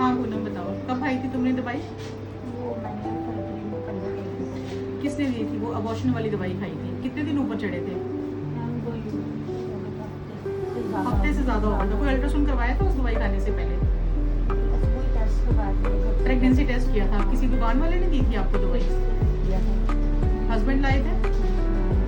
हाँ पूनम बताओ, कब खाई थी तुमने दवाई? वो मैंने फरवरी में 15 दिन किसने दी थी? वो अबॉर्शन वाली दवाई खाई थी? कितने दिन ऊपर चढ़े थे? मैम वो हफ्ते से ज़्यादा हो गया था। कोई अल्ट्रासाउंड करवाया था उस दवाई खाने से पहले? कोई टेस्ट करवा दिया, प्रेगनेंसी टेस्ट किया था? किसी दुकान वाले ने दी थी आपको दवाई? किया था। हस्बैंड लाए थे?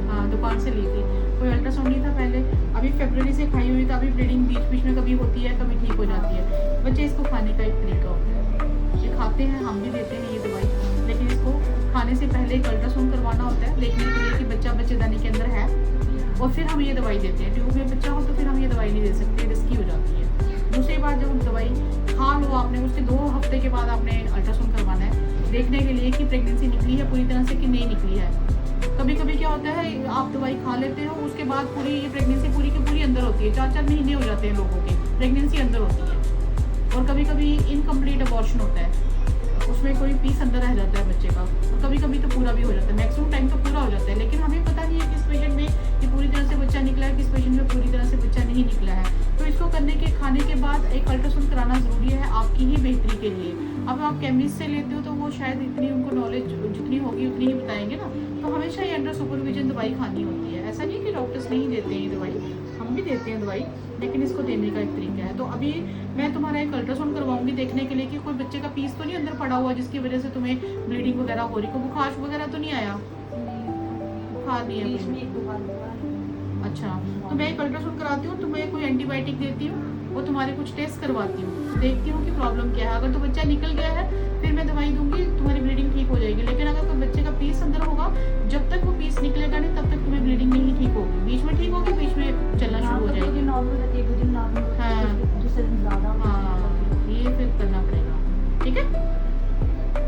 हाँ दुकान से ली थी। कोई अल्ट्रासाउंड नहीं था पहले? अभी फरवरी से खाई हुई, तो अभी ब्लीडिंग बीच बीच में कभी होती है, कभी ठीक हो जाती है। बच्चे इसको खाने का एक तरीका होता है, ये खाते हैं, हम भी देते हैं ये दवाई, लेकिन इसको खाने से पहले एक अल्ट्रासाउंड करवाना होता है देखने के लिए कि बच्चा बच्चेदानी के अंदर है, और फिर हम ये दवाई देते हैं। ट्यूब में बच्चा हो तो फिर हम ये दवाई नहीं दे सकते, रिस्की हो जाती है। दूसरी बात, जब हम दवाई खा लो आपने, उसके 2 हफ्ते के बाद आपने अल्ट्रासाउंड करवाना है देखने के लिए कि प्रेगनेंसी निकली है पूरी तरह से कि नहीं निकली है। कभी कभी क्या होता है, आप दवाई खा लेते हो, उसके बाद पूरी ये प्रेगनेंसी पूरी की पूरी अंदर होती है, 4-4 महीने हो जाते हैं लोगों के, प्रेगनेंसी अंदर होती है। और कभी कभी इनकम्प्लीट अबॉर्शन होता है, उसमें कोई पीस अंदर रह जाता है बच्चे का, और कभी कभी तो पूरा भी हो जाता है, मैक्सिमम टाइम तो पूरा हो जाता है। लेकिन हमें पता नहीं है किस पेशेंट में ये पूरी तरह से बच्चा निकला है, किस पेशेंट में पूरी तरह से बच्चा नहीं निकला है। तो इसको करने के खाने के बाद एक अल्ट्रासाउंड कराना ज़रूरी है आपकी ही बेहतरी के लिए। अब आप केमिस्ट से लेते हो तो वो शायद इतनी उनको नॉलेज जितनी होगी उतनी ही बताएंगे ना, तो हमेशा ये अंडर सुपरविजन दवाई खानी होती है। ऐसा नहीं कि डॉक्टर्स नहीं देते हैं ये दवाई, हम भी देते हैं दवाई, लेकिन इसको देने का एक तरीका है। तो अभी मैं तुम्हारा एक अल्ट्रासाउंड करवाऊंगी देखने के लिए कि कोई बच्चे का पीस तो नहीं अंदर पड़ा हुआ जिसकी वजह से तुम्हें ब्लीडिंग वगैरह हो रही, को बुखार वगैरह तो नहीं आया? बुखार नहीं है बीच में कोई? एक 2 बार हुआ। अच्छा, तो मैं एक अल्ट्रासाउंड कराती हूँ, तुम्हें कोई एंटीबायोटिक देती हूँ और तुम्हारे कुछ टेस्ट करवाती हूँ, देखती हूँ कि प्रॉब्लम क्या है। अगर तो बच्चा निकल गया है फिर मैं दवाई दूंगी, तुम्हारी ब्लीडिंग ठीक हो जाएगी। लेकिन अगर कोई बच्चे का पीस अंदर होगा, जब तक वो पीस निकलेगा नहीं तब तक तुम्हें ब्लीडिंग नहीं ठीक होगी। बीच में ठीक होगी, बीच में चलना शुरू हो जाएगी। नॉर्मल रहती है, 2 दिन नॉर्मल, हाँ। दूसरे दिन ज़्यादा। हाँ, ये फिर करना पड़ेगा, ठीक है।